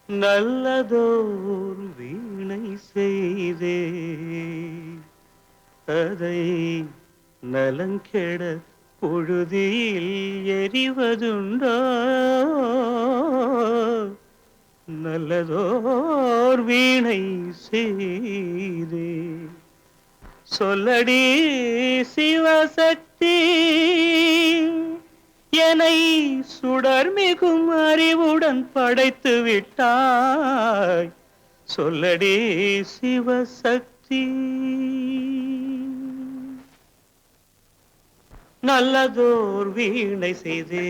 நல்லதோர் வீணை செய்தே அதை நலங்கெட பொழுதில் எறிவதுண்டோ நல்லதோர் வீணை செய்தே சொல்லடி சிவசக்தி என்னை சுடர்மிகும் அறிவுடன் படைத்து விட்டாய் சொல்லடி சிவசக்தி நல்லதோர் வீணை செய்தே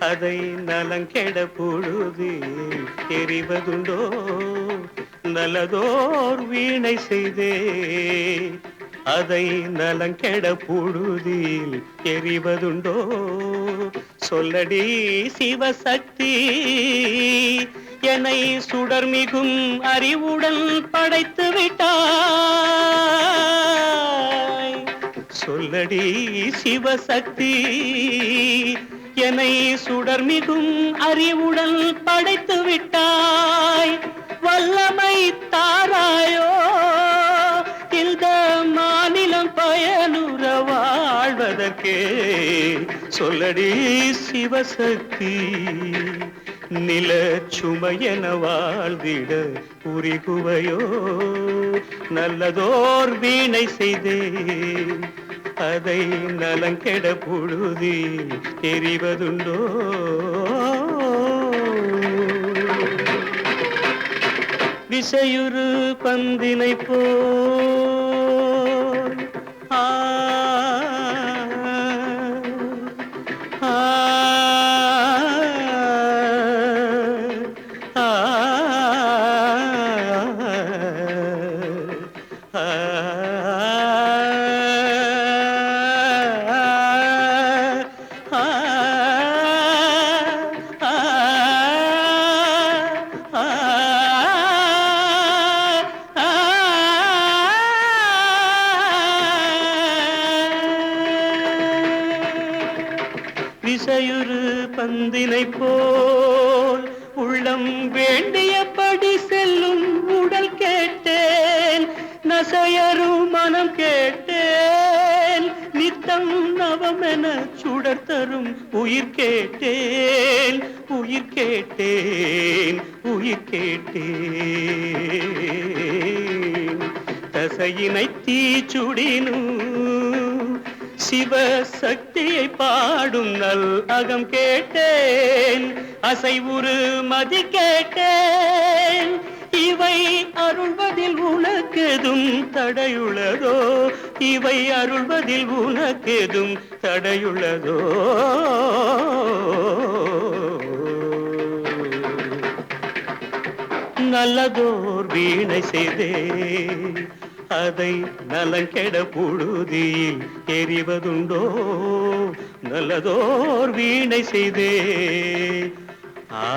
அதை நலங்கெட பொழுது எறிவதுண்டோ நல்லதோர் வீணை செய்தே அதை நலங்கெட பொழுதில் எறிவதுண்டோ சொல்லடி சிவசக்தி என்னை சுடர்மிகும் அறிவுடன் படைத்து விட்டாய் சொல்லடி சிவசக்தி என்னை சுடர்மிகும் அறிவுடன் படைத்து விட்டாய் வல்லமை தாராயோ இந்த மாநிலம் பயனுற வாழ்வதற்கே சொல்லடி சிவசக்தி நில சுமையென வாழ்ந்திட புரிகுவையோ நல்லதோர் வீணை செய்தே அதை நலங்கெட பொழுதில் எறிவதுண்டோ விசையுறு பந்தினை போல் ஆ விசையுறு பந்தினை போல் உள்ளம் வேண்டியபடி செல்லும் உடல் கேட்டேன் நசையரு மனம் கேட்டேன் நித்தம் நவமென சுடர் தரும் உயிர் கேட்டேன் உயிர் கேட்டேன் உயிர் கேட்டேன் தசையினை தீச்சுடினும் சிவசக்தியை பாடும் நல் அகம் கேட்டேன் அசைவுறு மதி கேட்டேன் இவை அருள்வதில் உனக்கெதும் தடையுள்ளதோ இவை அருள்வதில் உனக்கெதும் தடையுள்ளதோ நல்லதோர் வீணை செய்தே அதை நலங்கெட பொழுதில் எறிவதுண்டோ நல்லதோர் வீணை செய்தே ஆ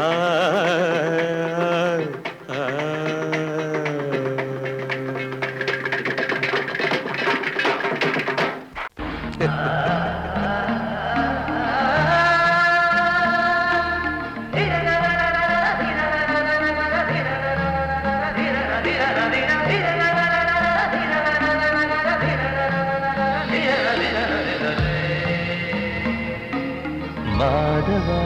மாதவா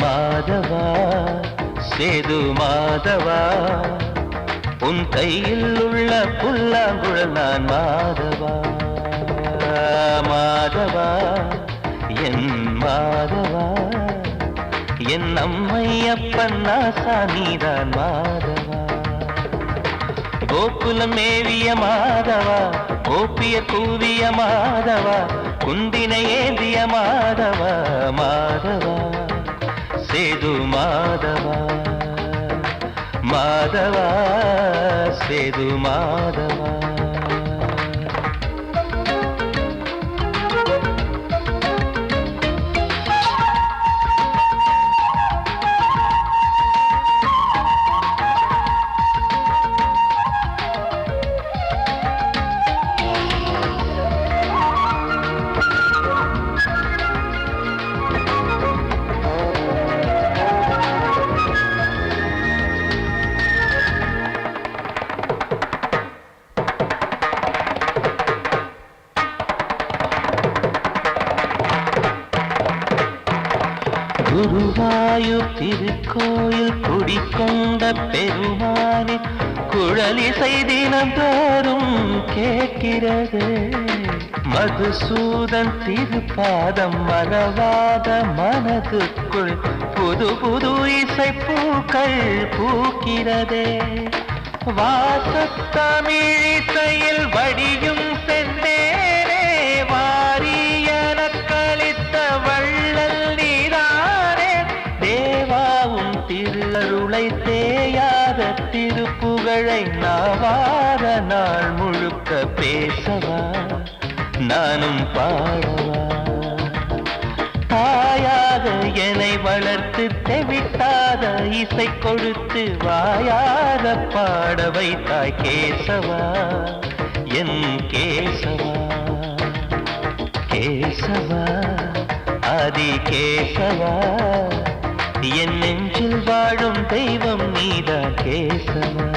மாதவா சேது மாதவா உன் கையில் உள்ள புல்லாங்குழல் நான் மாதவா மாதவா என் மாதவா என் அம்மை அப்பன் நாசா நீதான் மாதவா கோகுலம் மேவிய மாதவா கோப்பிய கூவிய மாதவா குந்தினை ஏந்திய மாதவா மாதவா சேது மாதவா மாதவா சேது மாதவா குருவாயூர் திருக்கோயில் குடிக்கொண்ட பெருமானின் குழலிசை தினந்தோறும் கேட்கிறது. மதுசூதன் திருப்பாதம் மறவாத மனதுக்குள் புது புது இசைப்பூக்கள் பூக்கிறதே. வாசத்தமிழிசையில் வடியும் செந்தேனே வாரியன கழித்த வள்ளல் நீதானே. தேவாவும் திருஅருளை தேயாத திருப்புகழை நாவார நாள் முழுக்க பேசவா நானும் பாடவா. தாயாக என்னை வளர்த்து தெவிட்டாத இசை கொடுத்து வாயாத பாட வைத்தாய் கேசவா என் கேசவா. கேசவா ஆதி கேசவா என் நெஞ்சில் வாழும் தெய்வம் நீதான் கேசவா.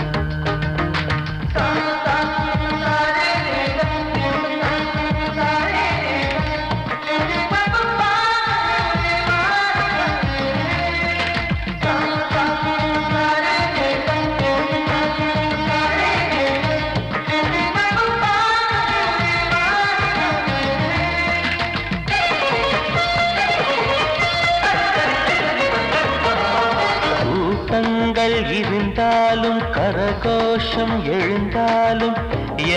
இருந்தாலும் கரகோஷம் எழுந்தாலும்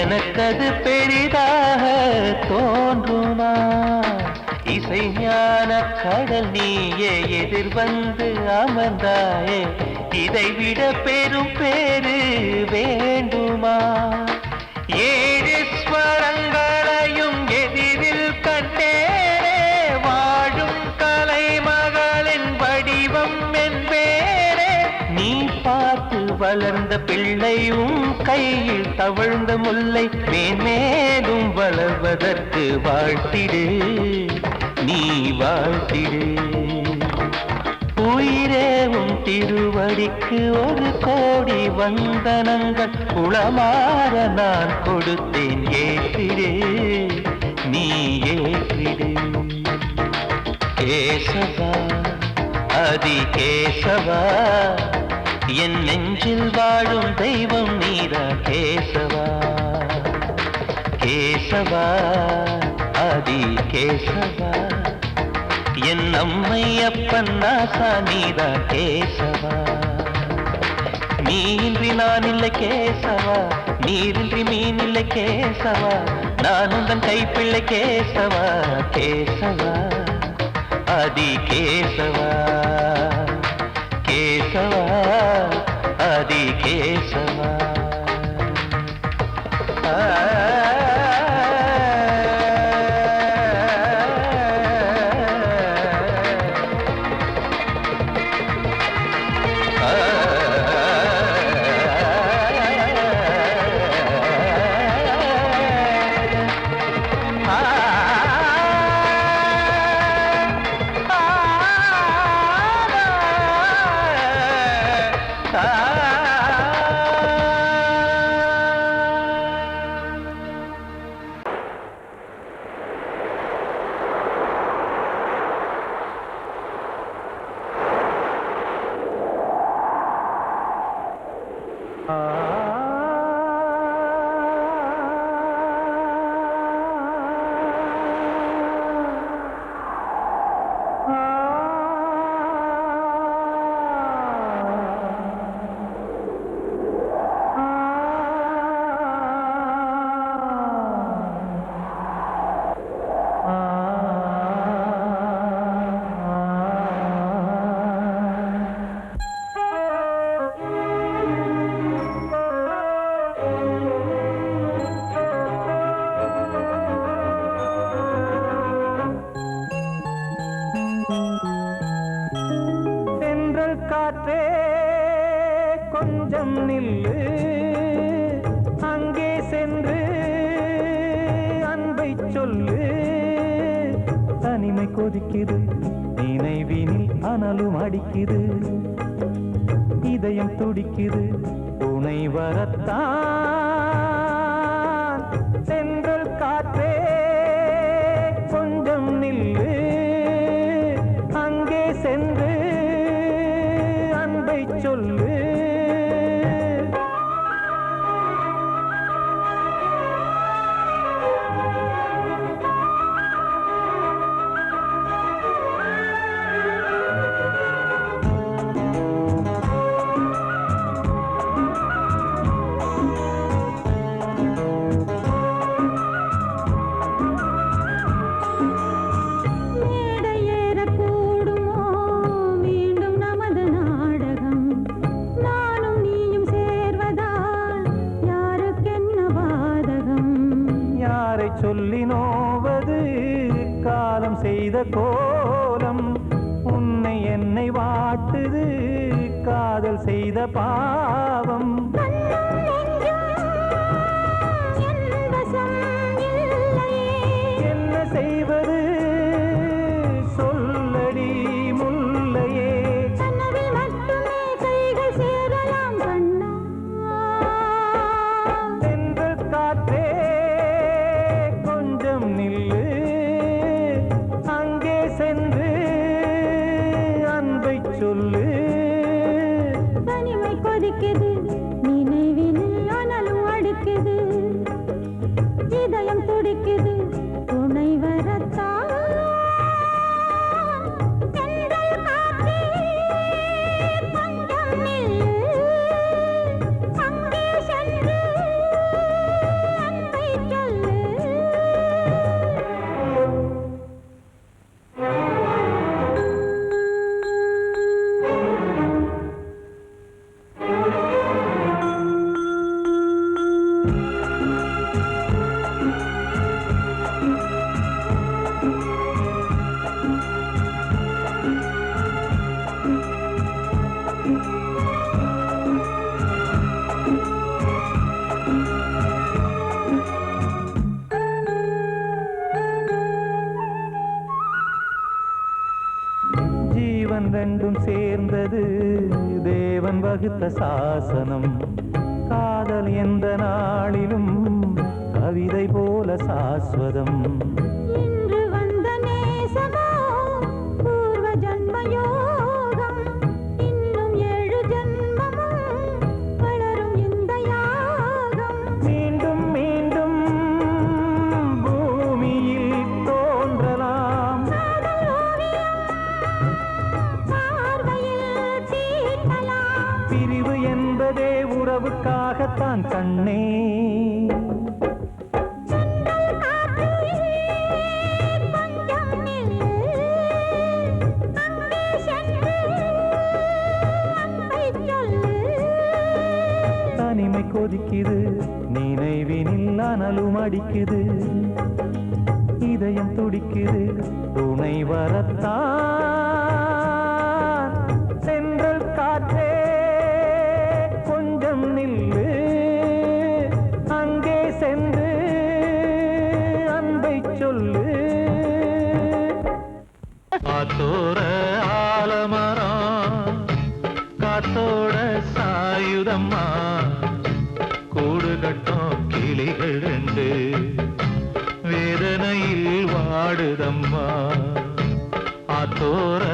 எனக்கது பெரிதாக தோன்றுமா. இசை ஞான கடல் நீயே எதிர்வந்து அமர்ந்தாயே இதைவிட பெரும் பேரு வேண்டுமா. ஏழு ஸ்வரங்களையும் எதிரில் கண்டேனே வாழும் கலைமகளின் வடிவம் என்பேனே. நீ பார்த்து வளர்ந்த பிள்ளையும் கையில் தவழ்ந்த முல்லை மேன்மேலும் வளர்வதற்கு வாழ்த்திடு நீ வாழ்த்திடு. உயிரேவும் திருவடிக்கு ஒரு கோடி வந்தனங்கள் உளமாற நான் கொடுத்தேன் ஏற்றிடு நீ ஏற்றிடு. கேசவா ஆதி கேசவா என் நெஞ்சில் வாழும் தெய்வம் நீதா கேசவா. கேசவா ஆதி கேசவா என் அம்மை அப்பன் நாசா நீதா கேசவா. நீன்றி நான் இல்லை கேசவா நீரின்றி மீன் இல்லை கேசவா நான் உந்தன் கைப்பிள்ளை கேசவா. கேசவா ஆதி கேசவா கேசவா ஆதி கேசவா. காற்றே கொஞ்சம் நில்லு, அங்கே சென்று அன்பை சொல்லு. தனிமை கொதிக்குது, நினைவினில் அனலும் அடிக்குது, இதயம் துடிக்குது துணை வரத்தான். சென்றல் காற்றே கொஞ்சம் நில்லு, அங்கே சென்று சொல்லி நோவது காலம் செய்த கோலம். உன்னை என்னை வாட்டுது காதல் செய்த பாவம். என்ன செய்வது சொல்லடி முல்லையே. தென்றல் காற்றே கொஞ்சம் நில்லு, அங்கே சென்று அன்பை சொல்லு. தனிமை கொதிக்குது, நினைவினில் அனலும் அடிக்குது, இதயம் துடிக்குது துணை வரத்தான். தென்றல் காற்றே கொஞ்சம் நில்லு, அங்கே சென்று அன்பை சொல்லு. ஜீவன் ரெண்டும் சேர்ந்தது தேவன் வகுத்த சாசனம். காதல் எந்த நாளிலும் கவிதை போல சாஸ்வதம். இன்று வந்த நேசமோ பூர்வ ஜன்ம யோகம், இன்னும் 7 ஜன்மமும் வளரும் இந்த யாகம். மீண்டும் மீண்டும் பூமியில் தோன்றலாம். காதல் ஓவியம் பார்வையில் தீட்டலாம். பிரிவு என்பதே உறவுக்காகத்தான் கண்ணே. தென்றல் காற்றே கொஞ்சம் நில்லு, அங்கே சென்று அன்பை சொல்லு. தனிமை கொதிக்குது, நினைவினில் அனலும் அடிக்குது, இதயம் துடிக்குது துணை வரத்தான். சென்றல் காற்றே கொஞ்சம் நில்லு, அங்கே சென்று அன்பை சொல்லு. காத்தோர ஆலமரம் காத்தோட சாயுதம்மா, கூடு கட்டும் கிளிகள் ரெண்டு வேதனையில் வாடுதம்மா. ஆத்தோர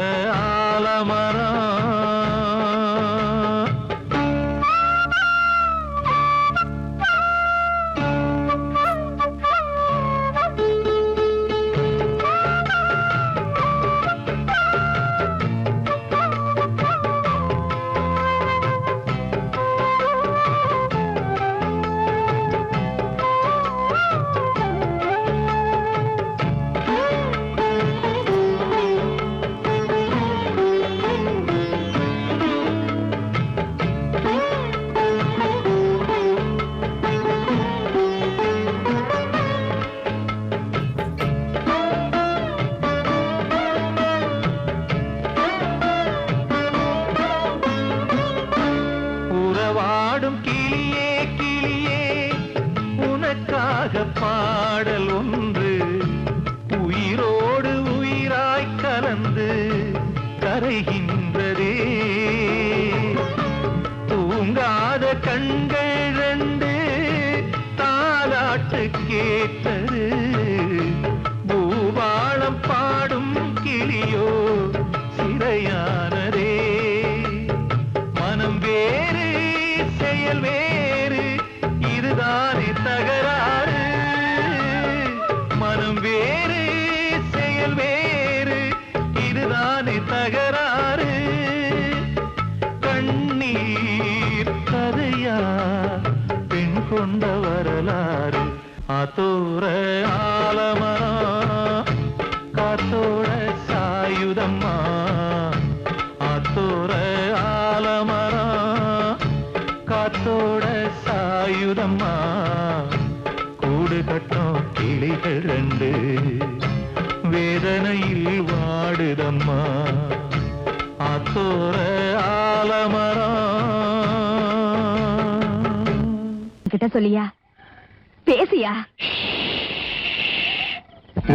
ஆலமரம் உறவாடும் கிளியே கிளியே, உனக்காக பாடல் ஒன்று உயிரோடு உயிராய் கலந்து கரைகின்றதே. தூங்காத கண்கள் ரெண்டு தாலாட்டு கேட்டது, பூபாளம் பாடும் கிளியோ சிறையானதே. மனம் வேறு செயல் வேறு, இதுதானே தகராறு. மனம் வேறு செயல் வேறு, இதுதானே தகராறு. கண்ணீர் கதையா பெண் கொண்ட வரலாறு. ஆத்தோர ஆலமரம் காத்தோட சாயுதம்மா, ஆத்தோர ஆலமரம் காத்தோட சாயுதம்மா, கூடு கட்டும் கிளிகள் ரெண்டு வேதனையில் வாடுதம்மா ஆத்தோர ஆலமரம். கிட்ட சொல்லியா பேசியா?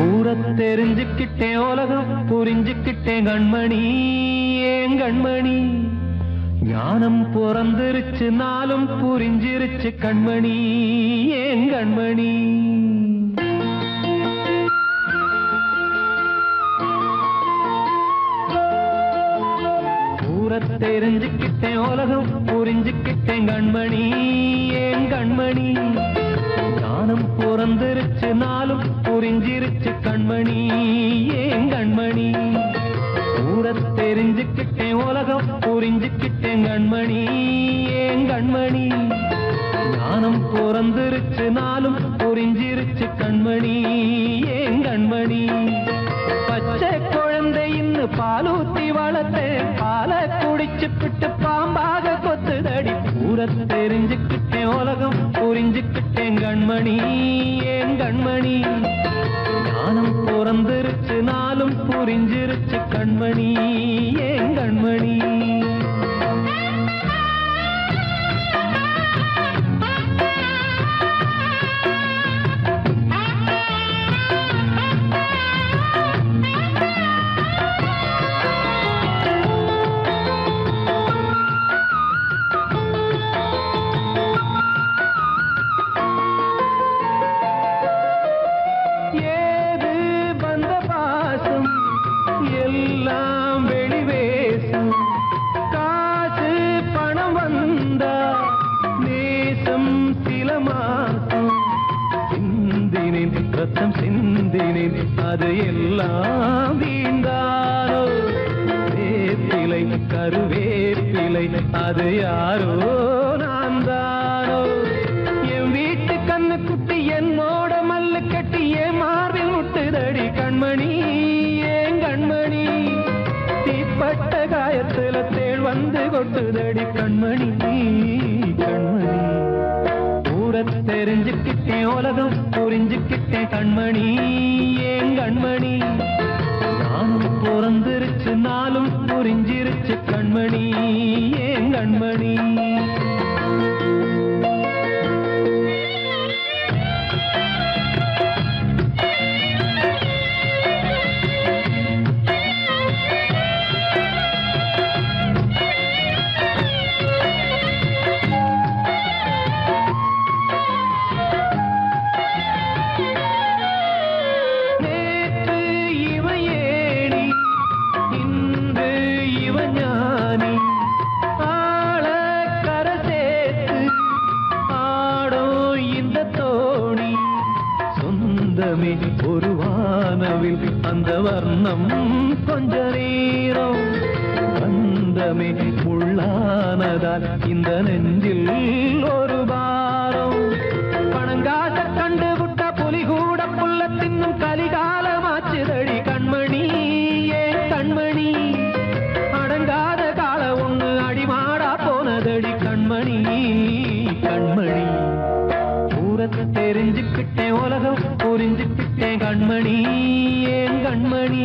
ஊரை தெரிஞ்சுக்கிட்டேன் உலகம் புரிஞ்சுக்கிட்டேன் கண்மணி ஏன் கண்மணி ஞானம் பிறந்திருச்சு நாளும் புரிஞ்சிருச்சு கண்மணி ஏன் கண்மணி. ஊரை தெரிஞ்சுக்கிட்டேன் உலகம் புரிஞ்சுக்கிட்டேன் கண்மணி ஏன் கண்மணி ஞானம் பிறந்திருச்சு நாளும் புரிஞ்சிருச்சு கண்மணி ஏன் கண்மணி. ஊரை தெரிஞ்சுக்கிட்டேன் உலகம் புரிஞ்சுக்கிட்டேன் கண்மணி ஏன் கண்மணி ஞானம் பிறந்திருச்சு நாளும் புரிஞ்சிருச்சு கண்மணி ஏன் கண்மணி. பச்சை குழந்தை இன்னும் பாலூத்தி வளர்த்தேன் பாலை குடிச்சு பிட்டு பாம்பாக கொத்துதடி. ஊரை தெரிஞ்சுக்கிட்டேன் உலகம் புரிஞ்சுக்கிட்டேன் கண்மணி ஏன் கண்மணி ஞானம் பிறந்திருச்சு நாளும் புரிஞ்சிருச்சு கண்மணி ஏன் கண்மணி. ரத்தம் சிந்தினேன் அது எல்லாம் வீண்டானோ வேப்பிலை கருவேப்பிலை அது யாரோ நான் தானோ. என் வீட்டு கண்ணு குட்டி என்னோட மல்லு கட்டி என் மார்பில் முட்டுதடி கண்மணி ஏன் கண்மணி தீப்பட்ட காயத்துல தேள் வந்து கொட்டுதடி கண்மணி கண்மணி. ஊரை தெரிஞ்சுக்கிட்டேன் உலகம் புரிஞ்சுக்கிட்டேன் கண்மணி ஏன் கண்மணி நானும் பிறந்திருச்சு நாளும் புரிஞ்சிருச்சு கண்மணி ஏன் கண்மணி. ஒரு வானவில் அந்த வர்ணம் கொஞ்ச நேரம் பந்தமே உள்ளானதால் இந்த நெஞ்சில் ஒரு பாரம். பணங்காச கண்டு விட்ட புலி கூட புல்ல தின்னும் கலிகாலமாச்சுதடி கண்மணி ஏன் கண்மணி அடங்காத கால ஒண்ணு அடிமாடா போனதடி கண்மணி கண்மணி. ஊரை தெரிஞ்சுக்கிட்டேன் உலகம் புரிஞ்சுக்கிட்டேன் கண்மணி ஏன் கண்மணி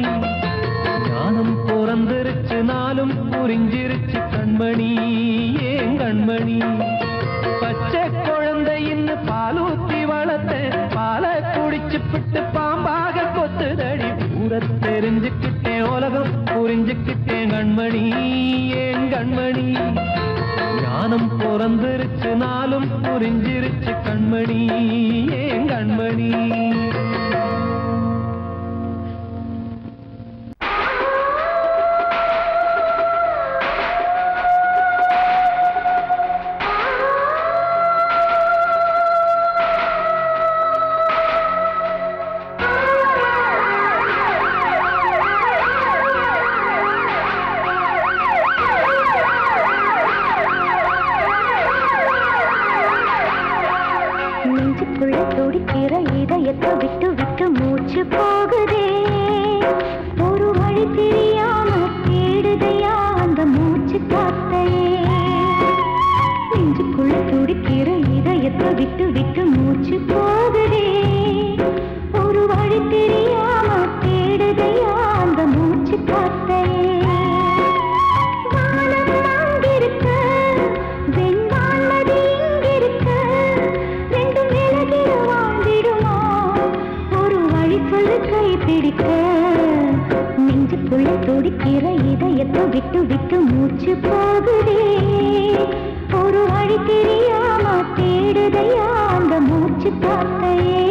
ஞானம் பிறந்திருச்சு நாளும் புரிஞ்சிருச்சு கண்மணி ஏன் கண்மணி. பச்சை குழந்தை இன்னும் பாலூத்தி வளர்த்தேன் பாலை குடிச்சு பிட்டு பாம்பாக கொத்துதடி. ஊரை தெரிஞ்சுக்கிட்டேன் உலகம் புரிஞ்சுக்கிட்டேன் கண்மணி ஏன் கண்மணி ஞானம் பிறந்திருச்சு நாளும் புரிஞ்சிருச்சு கண்மணி ஏன் கண்மணி. நெஞ்சுக்குள்ள துடிக்கிற இதயத்தை விட்டு விட்டு மூச்சு போகுதே ஒரு வழி தெரியாம தேடுதையா அந்த மூச்சு காத்தையே. நெஞ்சுக்குள்ள துடிக்கிற இதயத்தை விட்டு விட்டு மூச்சு போகுதே பிடிக்க நெஞ்சுக்குள்ள துடிக்கிற இதயத்தை விட்டு விட்டு மூச்சு போகுதே ஒரு வழி தெரியாம தேடுதையா அந்த மூச்சு காத்தையே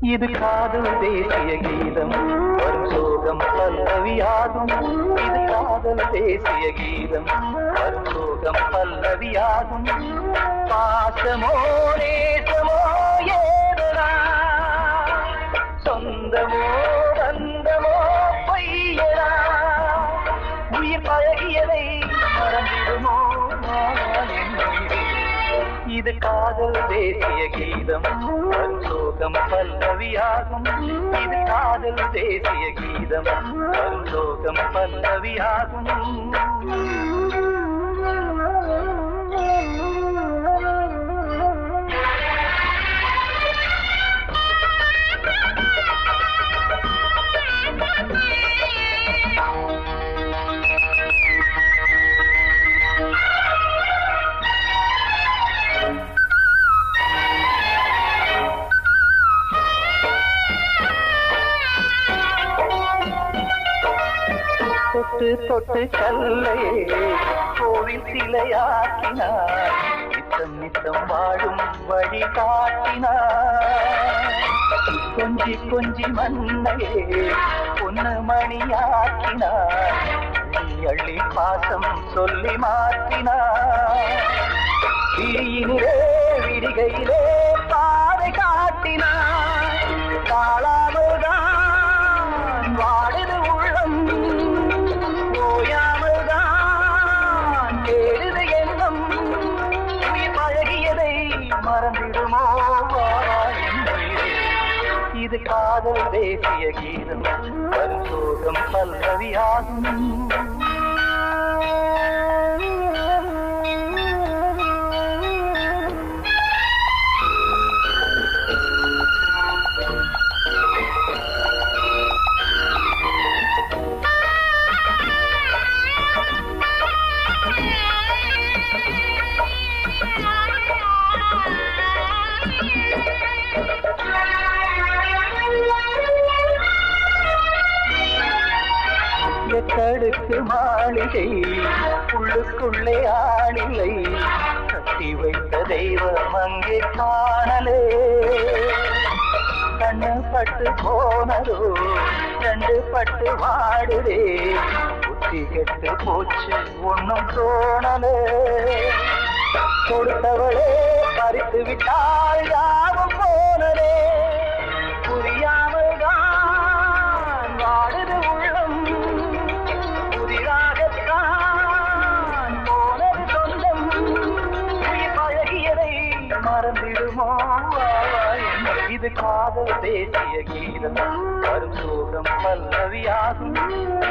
இது காதல் தேசிய கீதம் வரும் சோகம் பல்லவியாகும் இது காதல் தேசிய கீதம் வரும் சோகம் பல்லவியாகும் பாசமோ நேசமோ ஏதனா சொந்தமோ பந்தமோ பொய்யனா உயிர் பழகியதை மறந்திடுமோ இது காதல் தேசிய கீதம் வரும் சோகம் பல்லவியாகும் இது காதல் காதல் தேசிய கீதம் வரும் சோகம் பல்லவியாகும். தொட்டு தொட்டு கல்லையே கோவில் சிலையாக்கினார், நித்தம் நித்தம் வாழும் வழி காட்டினார். கொஞ்சி கொஞ்சி மண்ணையே பொன்னு மணியாக்கினார், அள்ளி அள்ளி பாசம் சொல்லி மாற்றினார். விழியினிலே விடிகையிலே பாதை காட்டினார், தாழாமல்தான் வாடுது உள்ளம், ஓயாமல்தான் தேடுது எண்ணம். உயிர் பழகியதை மறந்திடுமோ இது காதல் தேசிய கீதம் வரும் சோகம் பல்லவியாகும். எட்டடுக்கு மாளிகை உள்ளுக்குள்ளே ஆளில்லை, கட்டி வைத்த தெய்வம் அங்கே காணலே. கண்ணு பட்டு போனதோ ரெண்டு பட்டு வாடுதே, புத்தி கெட்டு போச்சு ஒன்னும் தோணலே. கொடுத்தவளே பறித்து விட்டால் யாவும் போனதே, புரியாமல் தான் வாடுது உள்ளம். புதிராகத்தான் போனது சொந்தம், உயிர் பழகியதை மறந்திடுமோ இது காதல் தேசிய கீதம் வரும் சோகம் பல்லவியாகும்.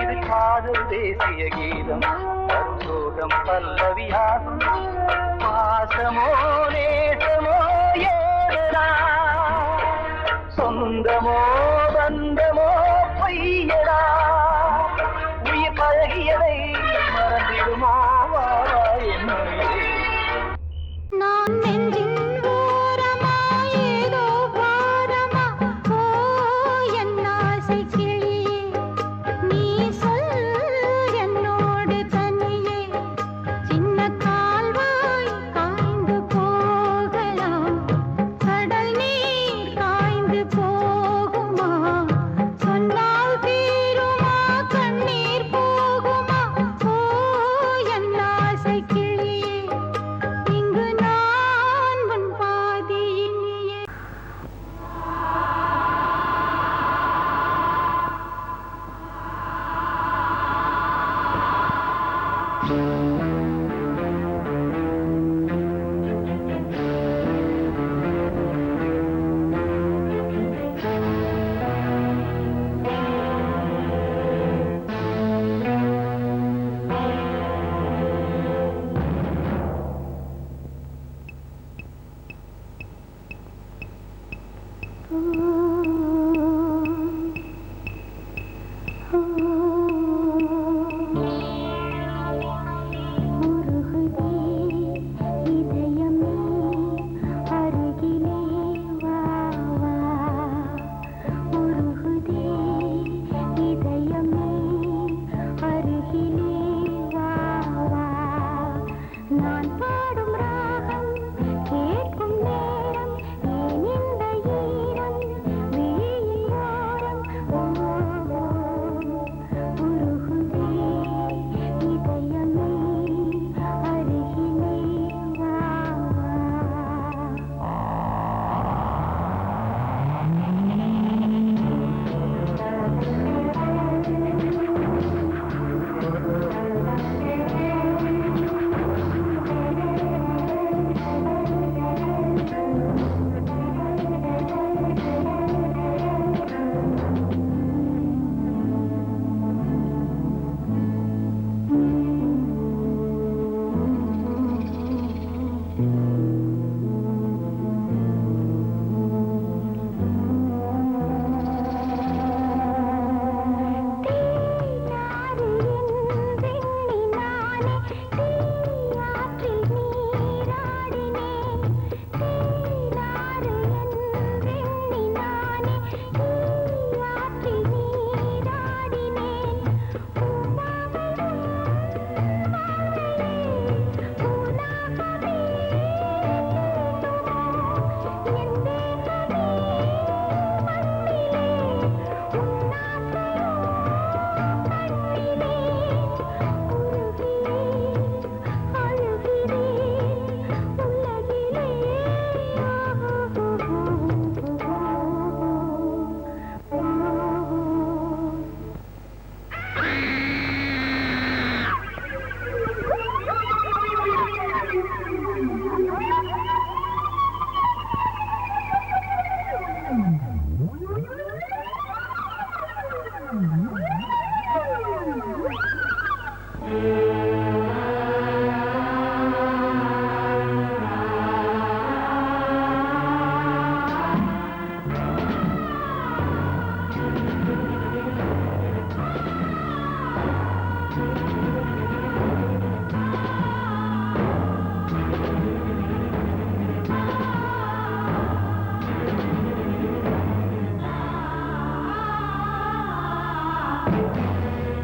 இது காதல் தேசிய கீதம் வரும் சோகம் பல்லவியாகும். பாசமோ நேசமோ ஏதா, சொந்தமோ பந்தமோ பொய்யடா, உயிர் பழகியதை மறந்திடுமோ என்னுயிரே. நான் நெஞ்சின் ஓரமா ஏதோ பாரமா, ஓ என் ஆசை கிளியே, நீ சொல் என்னோடு தனியே. சின்ன கால்வாய் காய்ந்து போகலாம், கடல் நீர் காய்ந்து போகுமா, சொன்னால் தீருமா கண்ணீர் போகுமா, ஓ என் ஆசை கிளியே, இங்கு நான் உன் பாதியினியே.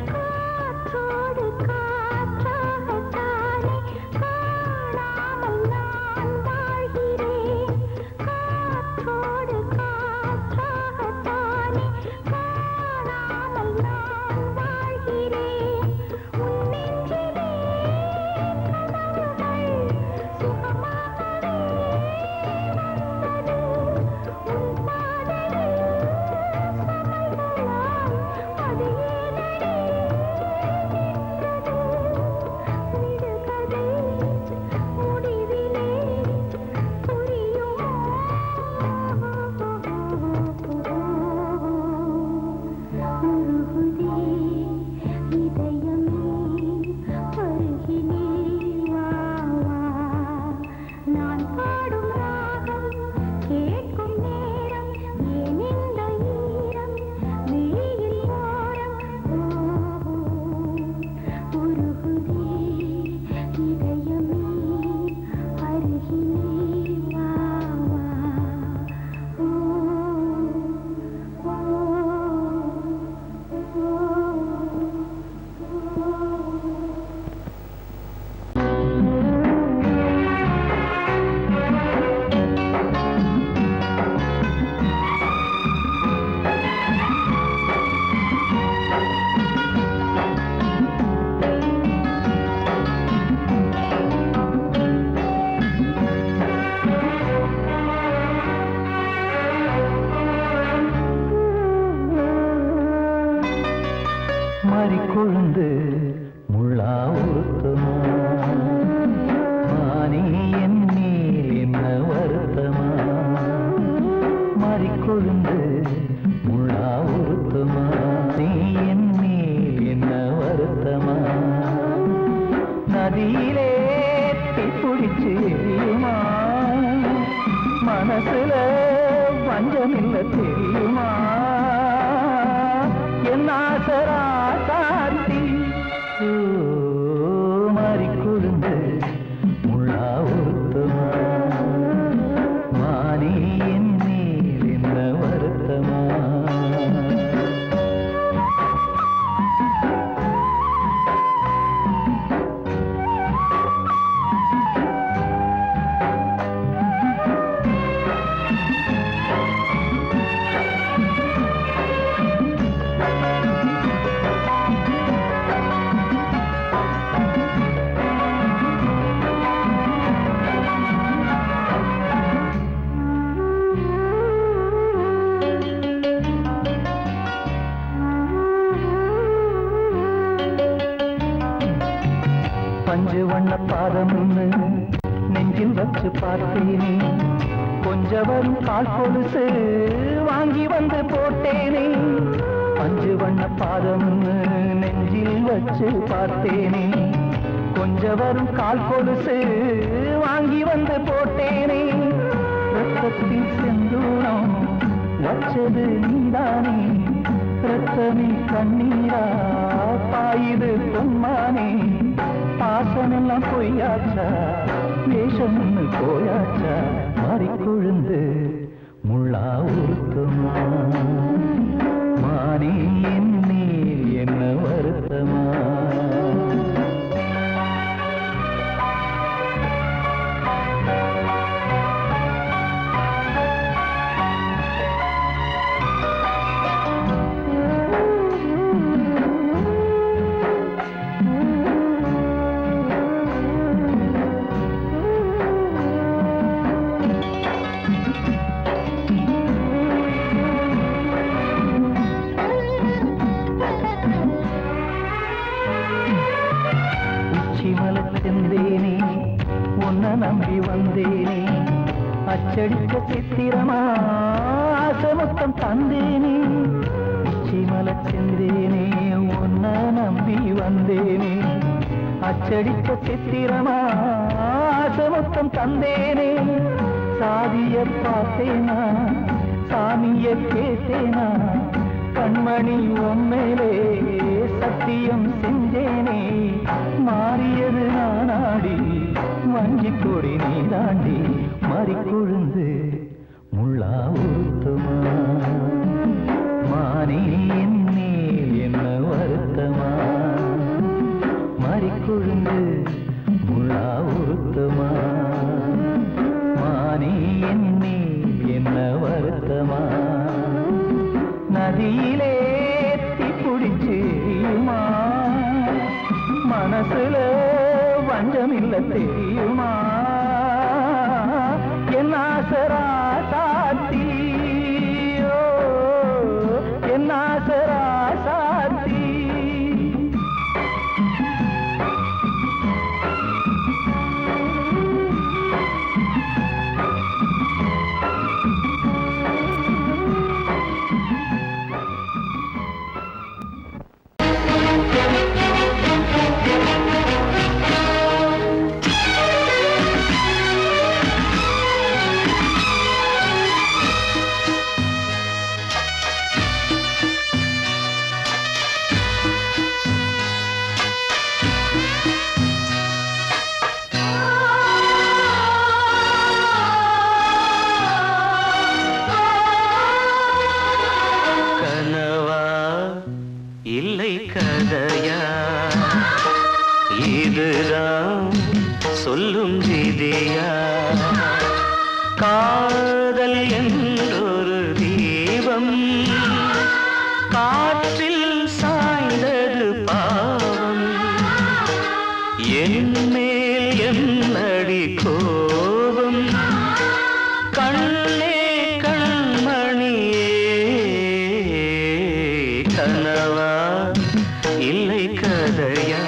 காற்றோடு காற்றாகத்தானே காணாமல் நான் வாழ்கிறேன். காற்றோடு காற்றாகத்தானே காணாமல் நான் வாழ்கிறேன். உன் நெஞ்சிலே கனவுகள் சுகமாகவே வந்தது. உன் பாதையில் சமைகளால் அது ஏனடி விடுகதை முடிவிலே புரியுமோ? உருகுதே இதயமே அருகிலே வா வா. நான் பாடும் ராகம் கேட்கும் நேரம் ஏன் இந்த ஈரம் வெயில் ஓரம் உருகுதே இதயமே அருகிலே வா வா. மாறிக்கொழுந்து முள்ளா உருத்தமா மானே என் மேல் என்ன வருத்தமா மாறிக்கொழுந்து முள்ளா உருத்தமா நீ என் மேல் என்ன வருத்தமா நதியிலே தீப்பிடிச்சு எரியுமா மனசுல வஞ்சமில்ல தெரியுமா என் ஆசரா சாத்தி மாறிக்கொழுந்து முள்ளா உருத்தமா மானே என் மேல் என்ன வருத்தமா பஞ்சு வண்ண பாதம்னு நெஞ்சில் வச்சு பார்த்தேனே கொஞ்சம் வரும் கால் கொலுசு வாங்கி வந்து போட்டேனே பஞ்சு வண்ண பாதம்னு நெஞ்சில் வச்சு பார்த்தேனே கொஞ்சம் வரும் கால் கொலுசு வாங்கி வந்து போட்டேனே ரத்தத்தில் செந்தூரம் வச்சது நீதானே ரத்தமே கண்ணீரா பாயுது பொம்மானே பாசமெல்லாம் பொய்யாச்சா வேஷம் போயாச்சா மாறிக்கொழுந்து முள்ளா உருத்தமா மானே என் மேல் என்ன வருத்தமா செந்தேனே உன்னை நம்பி வந்தேனே அச்சடித்த சித்திரமா ஆசை மொத்தம் தந்தேனே உச்சிமலை சென்றேனே உன்ன நம்பி வந்தேனே அச்சடித்த சித்திரமா ஆசமுத்தம் தந்தேனே சாதிய பார்த்தேனா சாமிய கேட்டேனா கண்மணி உம்மேலே சத்தியம் செஞ்சேனே மாறியது நானாடி வஞ்சி கொடி நீதாண்டி மறிக்கொழுந்து முள்ளா உருத்தமா மானே மேல் என்ன வருத்தமா மறிக்கொழுந்து முள்ளா உருத்தமா மானே மேல் என்ன வருத்தமா நதியிலே தீப்பிடிச்சுமா மனசுல வஞ்சமில்ல தெரியுமா என்ன ஆசரா சாத்தி என்ன ஆசரா சாத்தி இதுதான் சொல்லும் விதியா காதல் என்றொரு தீபம் காற்றில் சாய்ந்தது பாவம் என் மேல் என்னடி கோபம் கண்ணே கண்மணியே கனவா இல்லை கதையா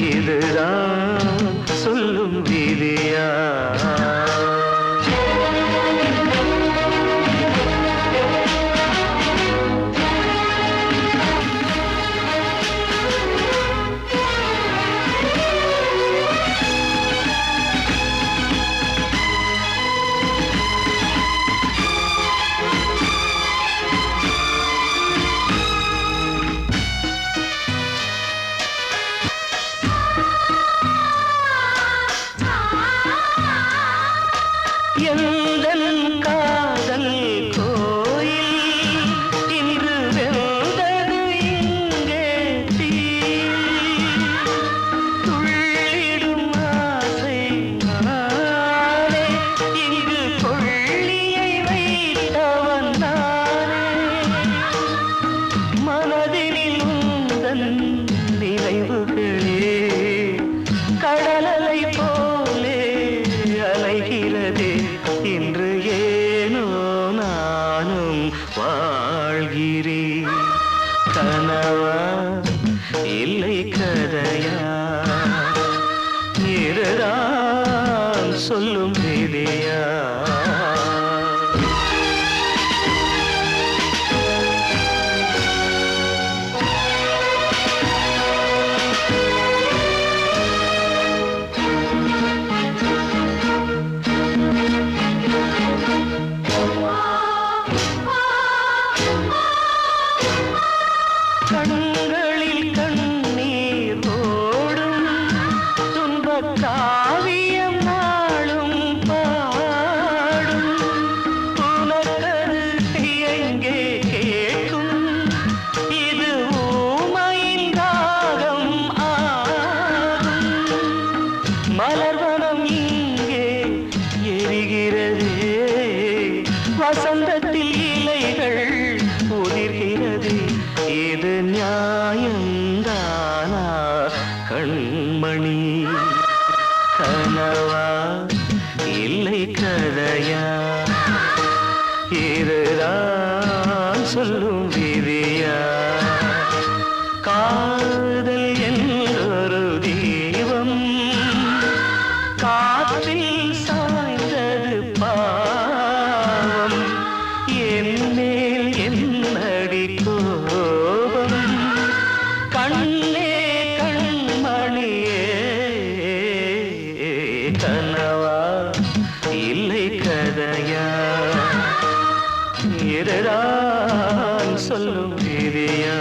இதுதான் சொல்லும் விதியா எந்தன் காதல் கோயில் இன்று வெந்தது இங்கே தீ துள்ளிடும் ஆசை நானே இங்கு கொள்ளியை வைத்தவன் நானே மனதினில் உந்தன் நினைவுகளே கடலலை போலே அலைகிறதே இன்று ஏனோ நானும் வாழ்கிறேன் கனவா இல்லை கதையா இதுதான் சொல்லும் விதியா கண்களில் கண்ணீர் ஓடும் துன்பக் காவியம் நாளும் பாடும் உனக்கது எங்கே கேட்கும் இது ஊமையின் ராகம் ஆகும் மலர்வனம் இங்கே எரிகிறதே வசந்தத்தில் இலைகள் உதிர்கிறது இது நியாயந்தானா கண்மணி கனவா இல்லை கதையா இதுதான் சொல்லும் விதியா காதல் என்றொரு தீபம் காற்றில் சாய்ந்தது பாவம் என் மேல் என்னடி கோபம் கண்ணே கண்மணியே கனவா இல்லை கதையா இதுதான் சொல்லும் விதியா